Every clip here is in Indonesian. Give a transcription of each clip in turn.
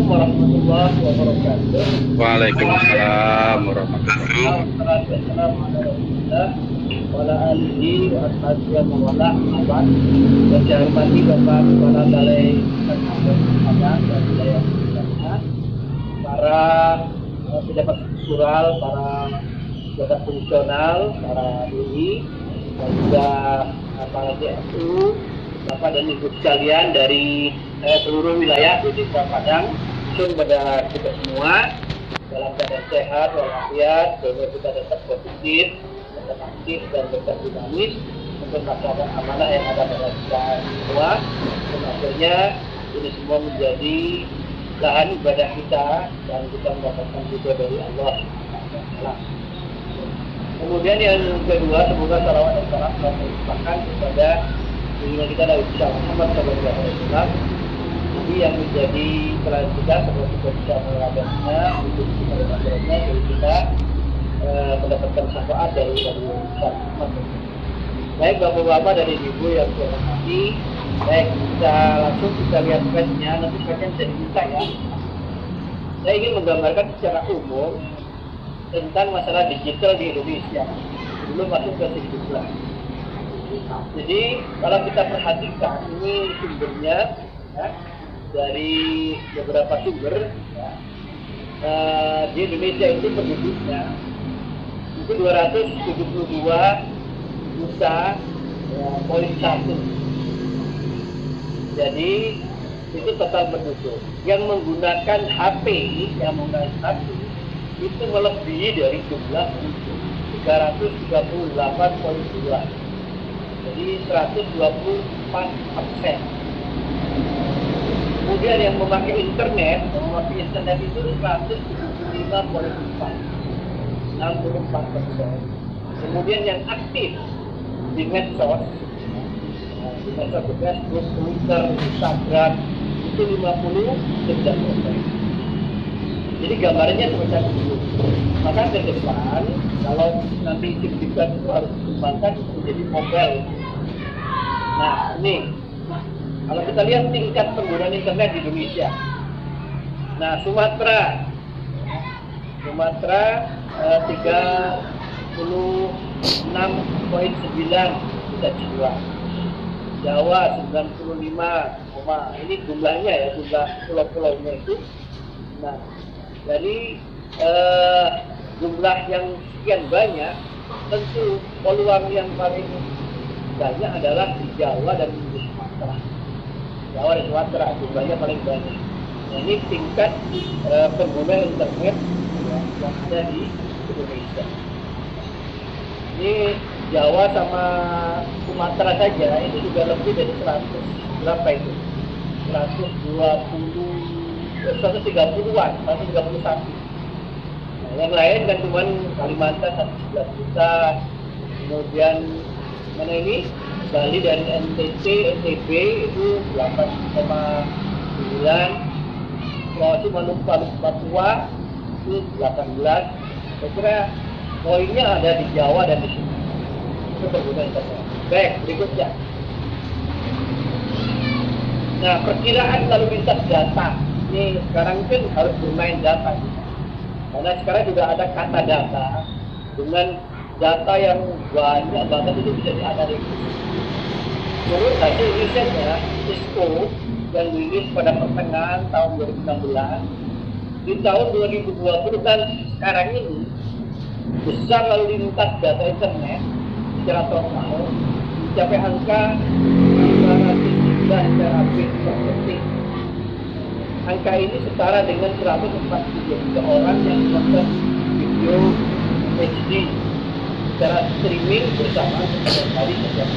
warahmatullahi wabarakatuh. Waalaikumsalam warahmatullahi Wassalamualaikum wala alihi wa ashabihi wa wala abad. Yang saya hormati Bapak Kepala Balai Padang dan Wilayah Sekitarnya, para pejabat struktural, para pejabat fungsional, para DI, dan juga para DSU, Bapak dan Ibu sekalian dari seluruh wilayah di Desa Padang, kepada kita semua dalam keadaan sehat walafiat, sehingga kita tetap positif, tetap aktif dan tetap dinamis untuk melaksanakan amanah yang ada pada kita semua. Dan akhirnya ini semua menjadi lahan ibadah kita dan kita mendapatkan juga dari Allah. Kemudian yang kedua, semoga salawat dan salam terlimpahkan kepada junjungan kita Nabi Muhammad SAW, Nabi yang menjadi teladan kita seperti kita meladainya untuk kita meladainya dari kita mendapatkan syafaat dari Muhammad. Baik bapak-bapak dan ibu yang saya hormati, baik kita langsung kita lihat slide-nya, nanti slide-nya bisa dibuka ya. Saya ingin menggambarkan secara umum tentang masalah digital di Indonesia sebelum masuk ke digital. Jadi kalau kita perhatikan ini sumbernya ya, dari beberapa sumber ya, di Indonesia itu penduduknya itu 272 juta poin 1. Jadi itu total penduduk yang menggunakan HP itu melebihi dari jumlah penduduk 338,2. Jadi 124%. Kemudian yang memakai internet itu 175,4. 64%. Kemudian yang aktif di medsos, di Facebook, Twitter, Instagram itu 59%. Jadi gambarnya seperti itu. Maka ke depan kalau nanti SIM juga itu harus dikembangkan menjadi mobile. Nah ini kalau kita lihat tingkat penggunaan internet di Indonesia. Nah Sumatera 36,9 juta jiwa. Jawa 95, ini jumlahnya ya, jumlah pulau-pulaunya itu. Nah dari jumlah yang sekian banyak, tentu peluang yang paling banyak adalah di Jawa dan di Sumatera. Jawa dan Sumatera jumlahnya paling banyak. Nah, ini tingkat pengguna internet ya, yang ada di Indonesia. Ini Jawa sama Sumatera saja itu juga lebih dari 100 berapa itu? 130-an, 131. Nah, yang lain kan cuma Kalimantan 111 juta, kemudian mana ini Bali dan NTB itu 8,9, Sulawesi Papua itu 18. Saya kira poinnya ada di Jawa dan di Sumatera. Itu pengguna internet. Baik, berikutnya. Nah, perkiraan lalu lintas data. Ini sekarang kan harus bermain data. Karena sekarang juga ada kata data dengan data yang banyak banget itu bisa dianalisis. Menurut hasil risetnya, Cisco yang rilis pada pertengahan tahun 2016, di tahun 2020 dan sekarang ini besar lalu lintas data internet secara total mencapai angka 513 terabit per detik. Angka ini setara dengan 143 juta orang yang menonton video HD secara streaming bersama setiap hari saja.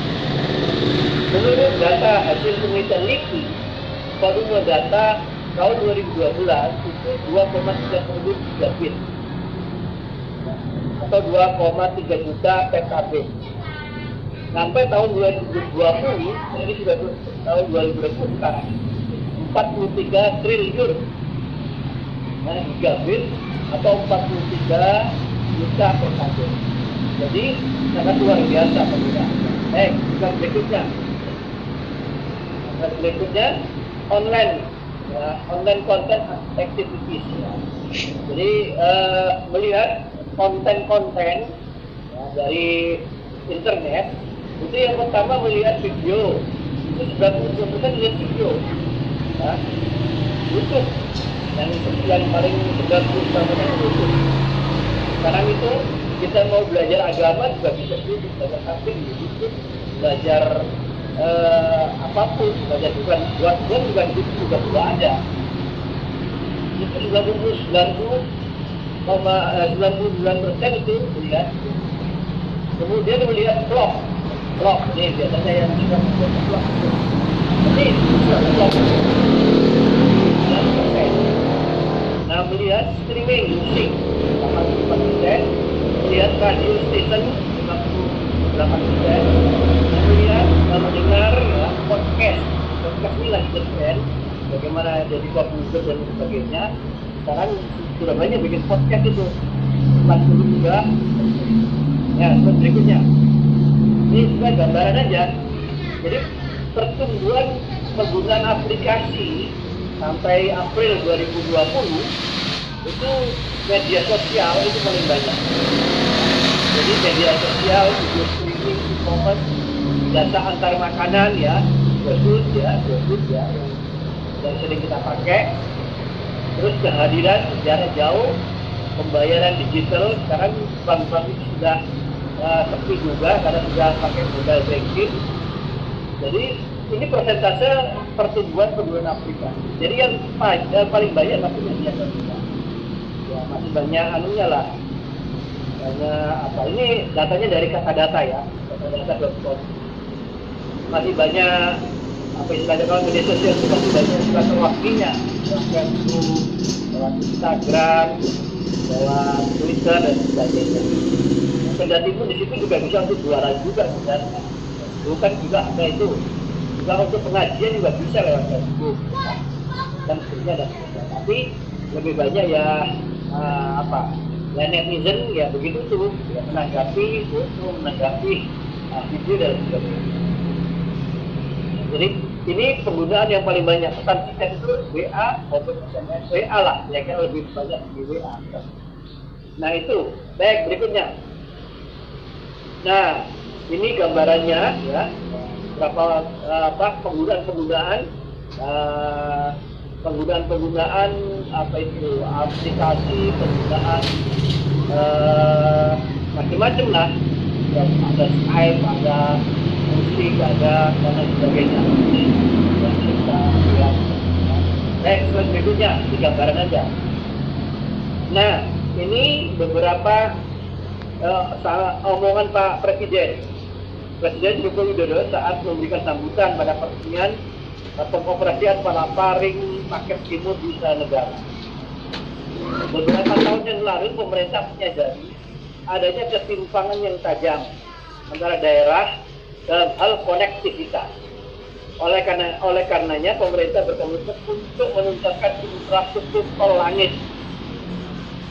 Menurut data hasil penelitian LIPI, volume data tahun 2012 itu 2,33 gigabit atau 2,3 juta PKB. Sampai tahun 2020, ini sudah tahun 2020 sekarang, 43 triliun gigabit atau 43 juta PKB. Jadi sangat luar biasa penggunaannya. Bukan berikutnya. Berikutnya online online content activities. Ya. Jadi melihat konten-konten ya, dari internet itu yang pertama melihat video itu 90% lihat video. Ya. YouTube yang paling 90% YouTube. Sekarang itu kita mau belajar agama juga bisa YouTube, belajar samping di YouTube, belajar apapun, belajar bukan juga YouTube juga sudah ada. Itu 99% itu melihat. Kemudian melihat vlog, ini biasanya yang suka membuat vlog. Ini vlog. Nah, melihat streaming musik 84%, melihat radio station 58%, melihat mendengar ya, podcast ini lagi trend, bagaimana jadi komputer dan sebagainya. Sekarang sudah banyak bikin podcast itu 40 juga. Ya, berikutnya ini juga gambaran aja. Jadi pertumbuhan penggunaan aplikasi sampai April 2020 itu media sosial itu paling banyak. Jadi media sosial, video streaming, e-commerce, jasa antar makanan ya, GoFood ya, yang sering kita pakai. Terus kehadiran jarak jauh, pembayaran digital. Sekarang bank-bank itu sudah sepi juga karena sudah pakai mobile banking. Jadi ini persentase pertumbuhan penggunaan aplikasi. Jadi yang paling banyak masih media sosial. Ya masih banyak anunya lah. Banyak apa? Ini datanya dari Katadata ya, katadata.com. Masih banyak apa istilahnya kalau media sosial itu masih banyak silaturahminya, Facebook, lewat Instagram, lewat Twitter dan sebagainya. Kendati pun di situ juga bisa untuk jualan juga sebenarnya. Bukan juga ada itu. Juga untuk pengajian juga bisa lewat Facebook dan seterusnya dan seterusnya. Tapi lebih banyak ya ya netizen ya begitu tuh ya menanggapi foto, menanggapi video dan sebagainya. Jadi ini penggunaan yang paling banyak pesan singkat itu WA maupun SMS. WA lah, ya kan lebih banyak di WA. Nah itu, baik berikutnya. Nah ini gambarannya ya berapa penggunaan apa itu aplikasi, penggunaan macam-macam lah. Ada Skype, ada musik, ada dan sebagainya. Yang kita lihat. Next berikutnya, ini gambaran aja. Nah, ini beberapa omongan Pak Presiden Joko Widodo saat memberikan sambutan pada peresmian pengoperasian palaparing paket timur di Istana Negara. Beberapa tahun yang lalu pemerintah menyadari adanya ketimpangan yang tajam antara daerah dalam hal konektivitas. Oleh karenanya pemerintah berkomitmen untuk menuntaskan infrastruktur tol langit.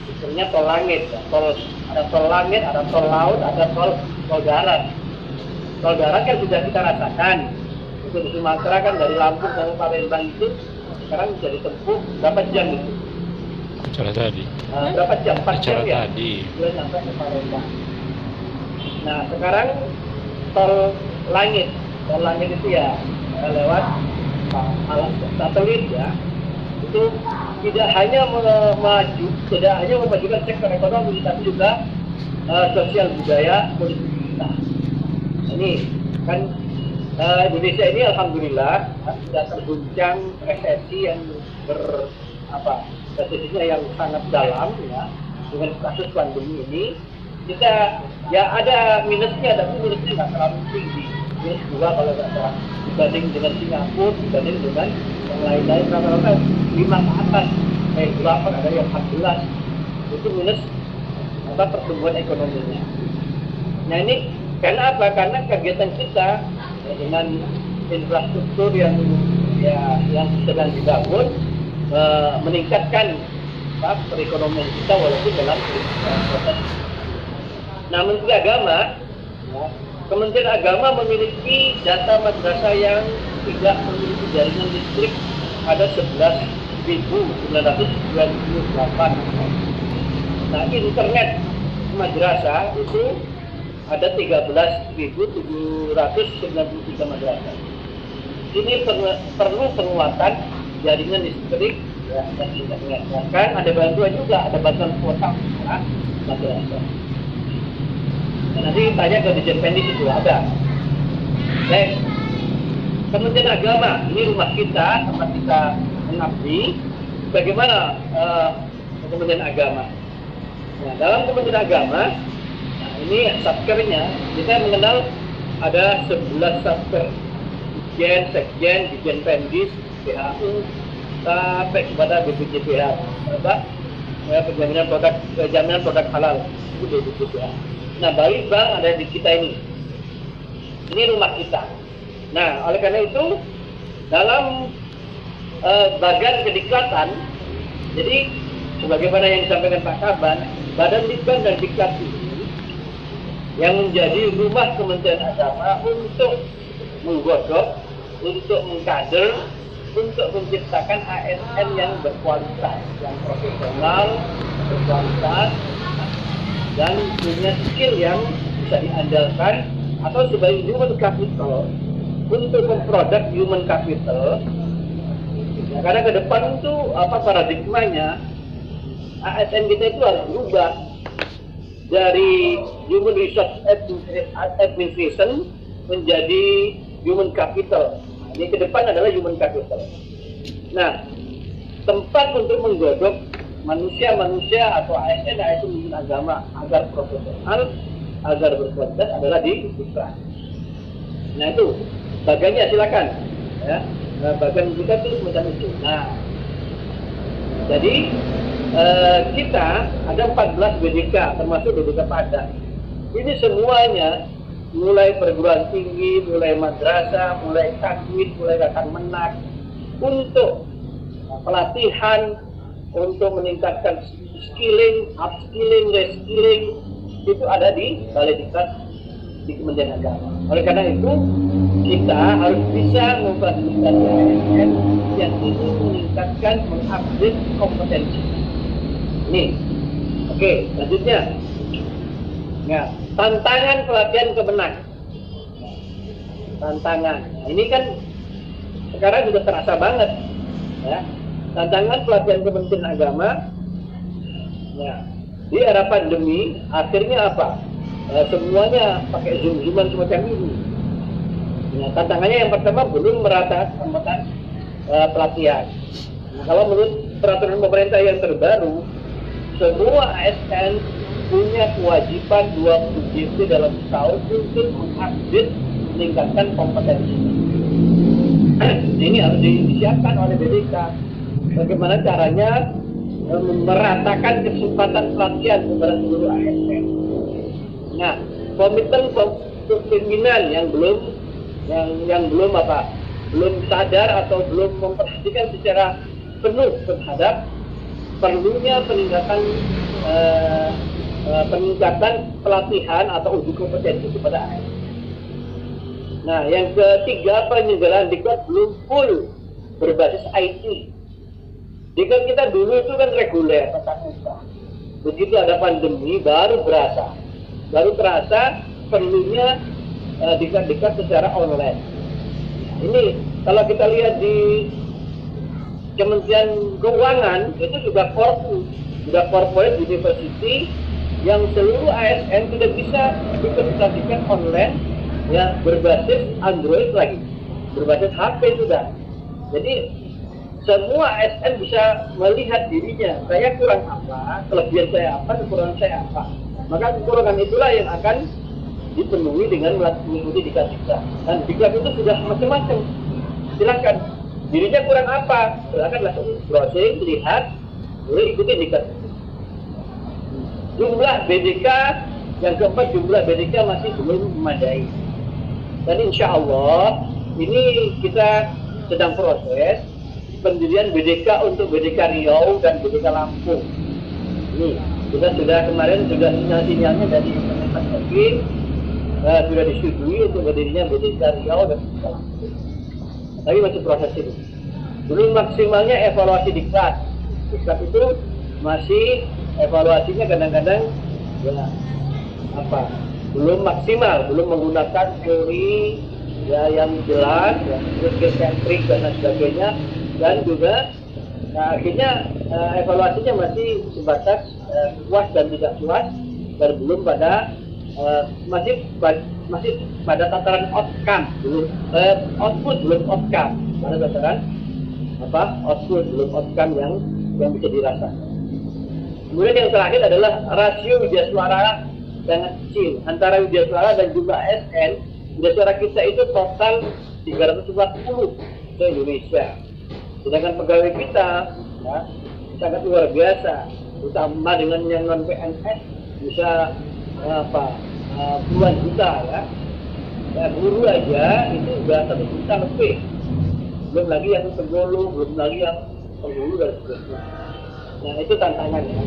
Misalnya tol langit, ada tol langit, ada tol laut, ada tol darat. Tol darat kan sudah kita rasakan. Itu di Sumatera kan dari Lampung sampai Palembang itu sekarang bisa ditempuh berapa jam itu? Acara tadi. Berapa jam? 4 jam ya? Tadi. Sudah sampai ke Palembang. Nah sekarang tol langit itu ya lewat alat satelit ya. Itu tidak hanya memajukan sektor ekonomi, tapi juga sosial budaya politik kita. Ini kan Indonesia ini alhamdulillah sudah terguncang resesi yang resesinya yang sangat dalam ya dengan kasus pandemi ini. Kita ya ada minusnya, tapi minusnya nggak terlalu tinggi. Minus 2 kalau nggak salah dibanding dengan Singapura, dibanding dengan yang lain-lain rata-rata 5 ke atas, 8 ada yang 14. Itu minus pertumbuhan ekonominya. Nah ini karena apa? Karena kegiatan kita ya, dengan infrastruktur yang sedang dibangun meningkatkan perekonomian kita walaupun dalam proses. Nah, Menteri Agama, Kementerian Agama memiliki data madrasah yang tidak memiliki jaringan listrik ada 11.998. Nah, internet madrasah itu ada 13.793 madrasah. Ini perlu penguatan jaringan listrik ya, dan internet. Bahkan ada bantuan juga, ada bantuan kuota madrasah. Nah, nanti tanya ke Dirjen Pendidik itu ada. Baik. Kementerian Agama, ini rumah kita, tempat kita mengabdi. Bagaimana Kementerian Agama? Nah, dalam Kementerian Agama, nah ini satkernya, kita mengenal ada 11 satker. Dirjen, Sekjen, Dirjen Pendis, PHU, sampai kepada BPJPH. Jaminan produk halal, itu BPJPH. Nah, Bali Bank ada di kita ini. Ini rumah kita. Nah, oleh karena itu, dalam bagian kedikatan, jadi sebagaimana yang disampaikan Pak Kaban, Badan Litbang dan Diklat ini yang menjadi rumah Kementerian Agama untuk menggodok, untuk mengkader, untuk menciptakan ASN yang berkualitas, yang profesional, berkualitas, dan punya skill yang bisa diandalkan, atau sebagai human capital untuk memproduk human capital. Ya, karena ke depan itu paradigmanya ASN kita itu harus berubah dari human resource administration menjadi human capital. Ini ke depan adalah human capital. Nah, tempat untuk menggodok manusia-manusia atau ASN agama agar profesional, agar berkualitas adalah di Diklat. Nah, itu bagiannya silakan ya. Nah, bagian kita itu semacam itu. Nah, jadi kita ada 14 BDK termasuk BDK Padang. Ini semuanya mulai perguruan tinggi, mulai madrasah, mulai takwid, mulai akan menak untuk pelatihan, untuk meningkatkan skilling, upskilling, reskilling, itu ada di Balai Diklat di Kementerian Agama. Oleh karena itu, kita harus bisa memfasilitasi ASN yang ingin meningkatkan, mengupdate kompetensi. Nih, oke, selanjutnya. Nah, tantangan pelatihan kebenak. Tantangan. Ini kan sekarang sudah terasa banget, ya. Tantangan pelatihan Kementerian Agama. Ya, di era pandemi, akhirnya apa? Semuanya pakai zoom-zooman semacam ini. Nah, tantangannya yang pertama belum merata kesempatan pelatihan. Nah, kalau menurut peraturan pemerintah yang terbaru, semua ASN punya kewajiban 20 GP dalam setahun untuk mengupdate, meningkatkan kompetensi. Ini harus disiapkan oleh BDK. Bagaimana caranya meratakan kesempatan pelatihan kepada seluruh ASN. Nah, komitmen pimpinan yang belum sadar atau belum memperhatikan secara penuh terhadap perlunya peningkatan pelatihan atau uji kompetensi kepada ASN. Nah, yang ketiga, penyelenggaraan Diklat belum full berbasis IT. Diklat kita dulu itu kan reguler, tatap muka. Begitu ada pandemi baru terasa perlunya Diklat secara online. Ini kalau kita lihat di Kementerian Keuangan itu juga corporate university yang seluruh ASN sudah bisa dikonsultasikan online, ya, berbasis Android lagi, berbasis HP sudah. Jadi semua ASN bisa melihat dirinya, saya kurang apa, kelebihan saya apa, kekurangan saya apa. Maka kekurangan itulah yang akan dipenuhi dengan mengikuti Diklat kita. Dan Diklat itu sudah macam-macam. Silakan, dirinya kurang apa, silakan langsung browsing, lihat, boleh ikuti Diklat. Jumlah BDK, yang keempat, jumlah BDK masih belum memadai. Dan insya Allah ini kita sedang proses pendirian BDK untuk BDK Riau dan BDK Lampung. Ini kita sudah kemarin sinyal-sinyalnya dari Kementerian Kopi sudah disetujui untuk berdirinya BDK Riau dan BDK Lampung. Tapi masih proses ini. Belum maksimalnya evaluasi diklat. Diklat itu masih evaluasinya kadang-kadang ya apa? Belum maksimal, belum menggunakan teori ya yang jelas, ya, sentrik dan sebagainya, dan juga akhirnya evaluasinya masih sebatas puas dan tidak puas, dan belum pada masih pada tataran outcome, belum output, belum outcome, pada tataran output, belum outcome yang bisa dirasakan. Kemudian yang terakhir adalah rasio widya suara sangat kecil antara widya suara dan jumlah ASN. Widya suara kita itu total 340 se Indonesia, sedangkan pegawai kita ya, sangat luar biasa, utama dengan yang non PNS bisa puluhan juta ya. Guru aja itu udah 1 juta lebih, belum lagi yang penggulu, belum lagi yang penghulu dan sebagainya. Nah itu tantangannya.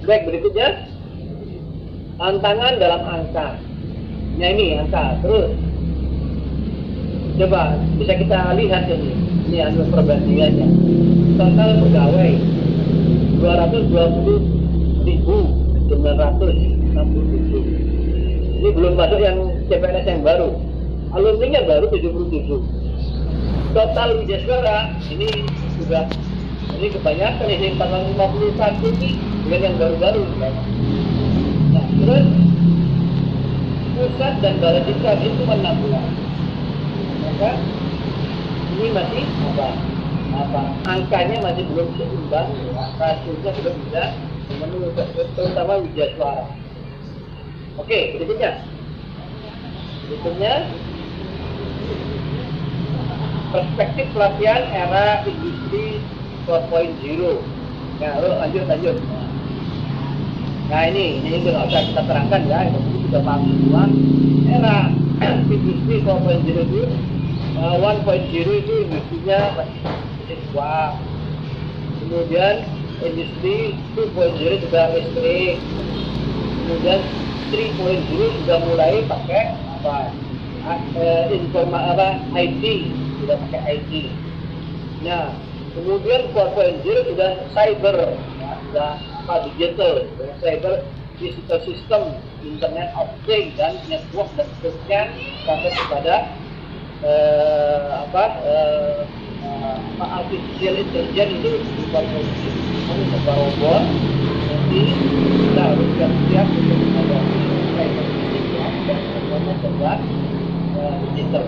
Baik, berikutnya tantangan dalam angka. Nah ini angka terus. Coba bisa kita lihat ini anu perbandingannya. Total pegawai 220.967. Ini belum masuk yang CPNS yang baru. Alumni-nya baru 77. Total widya suara ini sudah, ini kebanyakan ini 451 ini dengan yang baru-baru. Nah, terus pusat dan balai diklat itu 16. Maka ini masih angkanya masih belum seimbang, ya. Rasionya sudah bisa memenuhi, terutama widya suara. Oke, berikutnya perspektif pelatihan era industri 4.0. Nah, lanjut. Nah ini sudah kita terangkan ya, itu sudah paham semua. Era industri 4.0 itu 1.0 itu industrinya masih tua. Kemudian industri 2.0 juga listrik. Kemudian 3.0 sudah mulai pakai IT, sudah pakai IT. Nah, kemudian 4.0 sudah cyber, ya, sudah digital, cyber digital system, internet of things dan network dan seterusnya sampai kepada artificial intelligence itu 4.0. Ini serba robot. Nanti kita harus siap untuk menghadapi cyber dan semuanya serba digital.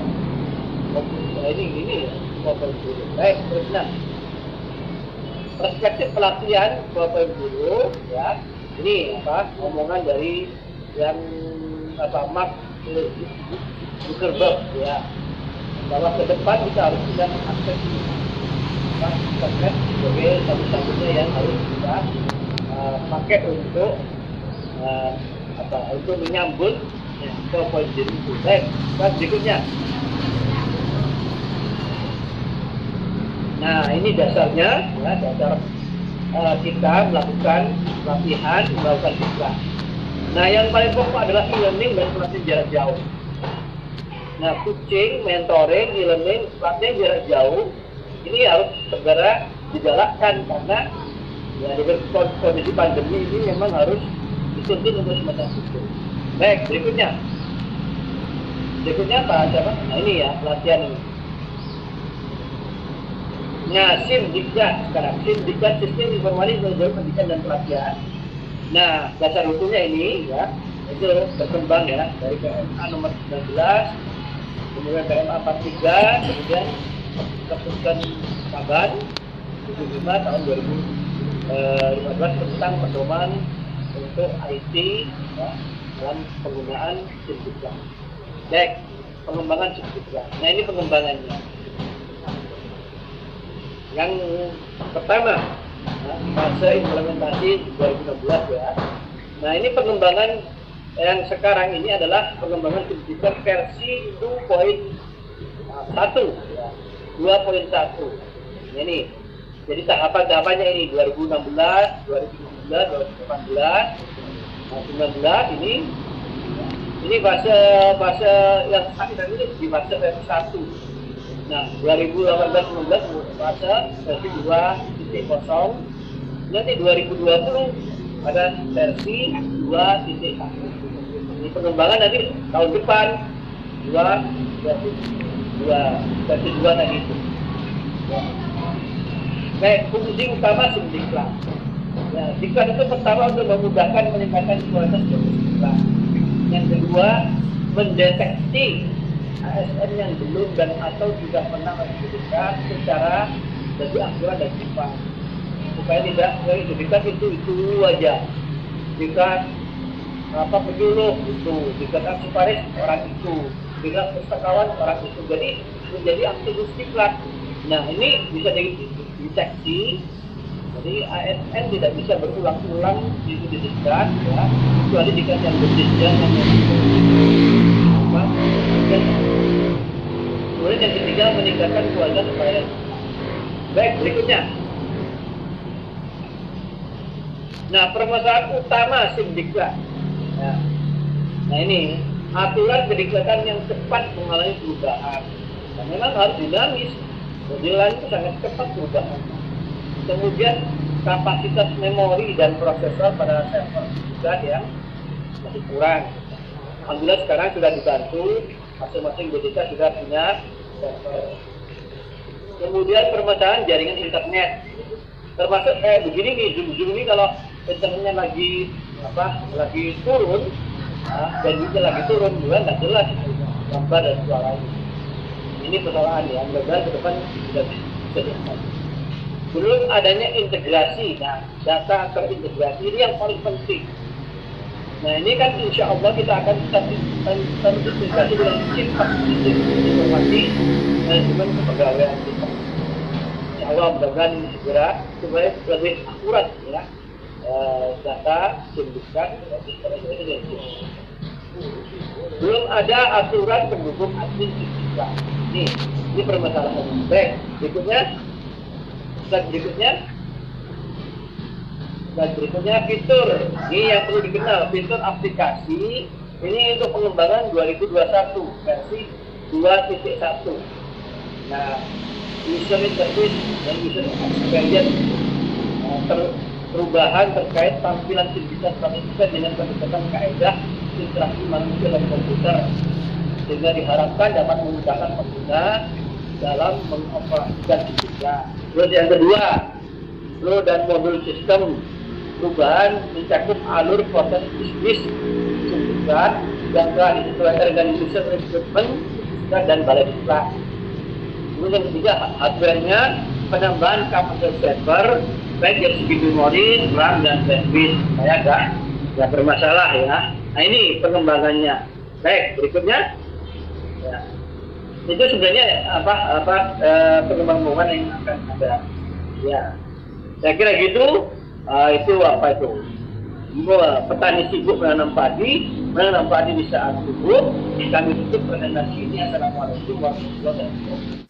Ini ya, 4.0. Baik, terusnya perspektif pelatihan 4.0 ya. Ini omongan dari yang Mark Zuckerberg ya, bahwa ke depan kita harus sudah mengakses internet sebagai satu-satunya yang harus kita pakai untuk untuk menyambut 4.0 itu. Baik, berikutnya. Nah ini dasarnya, ya, dasar kita melakukan pelatihan, melakukan diklat. Nah yang paling pokok adalah e-learning dan pelatihan jarak jauh. Nah coaching, mentoring, e-learning, pelatihan jarak jauh ini harus segera digalakkan karena ya dengan kondisi pandemi ini memang harus dituntut untuk semacam itu. Baik, berikutnya Pak siapa? Nah ini ya pelatihan ini. Nah, SIMDiklat sekarang, SIMDiklat Sistem Informasi Manajemen Pendidikan dan Pelatihan. Nah, dasar hukumnya ini ya, itu berkembang ya dari PMA nomor 19, kemudian PMA 43, kemudian Keputusan Kaban 75 tahun 2015 tentang pedoman untuk IT ya, dalam penggunaan SIMDiklat. Baik, pengembangan SIMDiklat. Nah, ini pengembangannya. Yang pertama, fase implementasi 2016 ya. Nah ini pengembangan yang sekarang ini adalah pengembangan SIMDiklat versi 2.1 ya. 2.1 ini. Jadi tahapan-tahapannya ini 2016, 2017, 2018, 19 ini fase yang sekarang ini di fase versi 1. Nah, 2018-19 fase versi 2.0. Nanti 2020 ada versi 2.1. Ini pengembangan nanti tahun depan 2 versi 2 tadi itu. Ya. Baik, fungsi utama Simdiklat. Ya, Diklat itu pertama untuk memudahkan meningkatkan kualitas Simdiklat. Yang kedua, mendeteksi ASN yang belum dan atau tidak pernah mensertifikat secara lebih akurat dan cepat, supaya tidak sertifikat itu aja. Jika penyuluh itu, jika arsiparis orang itu, jika pustakawan orang itu, jadi menjadi aktivis diklat. Nah, ini bisa dideteksi. Jadi ASN tidak bisa berulang-ulang di diklat, ya, kecuali jika yang berjenjang kemudian yang ketiga, meningkatkan kualitas pelayanan. Baik, berikutnya. Nah, permasalahan utama Simdiklat. Ya. Nah, ini aturan kediklatan yang cepat mengalami perubahan. Nah, memang harus dinamis. Jalan itu sangat cepat perubahan. Kemudian kapasitas memori dan prosesor pada server juga yang masih kurang. Alhamdulillah sekarang sudah dibantu, masing-masing BDK sudah punya server. Kemudian permasalahan jaringan internet, termasuk begini nih, Zoom ini kalau internetnya lagi turun, bandwidthnya lagi turun, juga nggak jelas gambar dan suaranya. Ini persoalan ya, mudah-mudahan ke depan sudah bisa diangkat. Belum adanya integrasi, nah data terintegrasi ini yang paling penting. Nah, ini kan insya Allah kita akan terintegrasi dengan sistem informasi manajemen kepegawaian kita. Insya Allah mudah-mudahan ini segera supaya lebih akurat ya data Simdiklat. Belum ada aturan pendukung admin Simdiklat. Ini permasalahan. Baik, berikutnya fitur. Ini yang perlu dikenal, fitur aplikasi. Ini untuk pengembangan 2021 versi 2.1. Nah, user interface dan user experience, perubahan terkait tampilan Simdiklat dengan pendekatan kaidah interaksi manusia dan komputer, sehingga diharapkan dapat memudahkan pengguna dalam mengoperasikan Simdiklat. Terus yang kedua, flow dan modul sistem perubahan mencakup alur proses bisnis Simdiklat yang telah disesuaikan dengan user requirement dan balai diklat. Kemudian yang ketiga, hardware-nya penambahan kapasitas server baik dari segi memori, RAM dan bandwidth supaya nggak bermasalah ya. Nah, ini pengembangannya. Baik, berikutnya. Ya. Itu sebenarnya pengembangan yang akan ada. Ya, saya kira gitu. Itu apa itu? Petani sibuk menanam padi di saat subuh. Kami tutup presentasi ini. Assalamualaikum warahmatullahi wabarakatuh.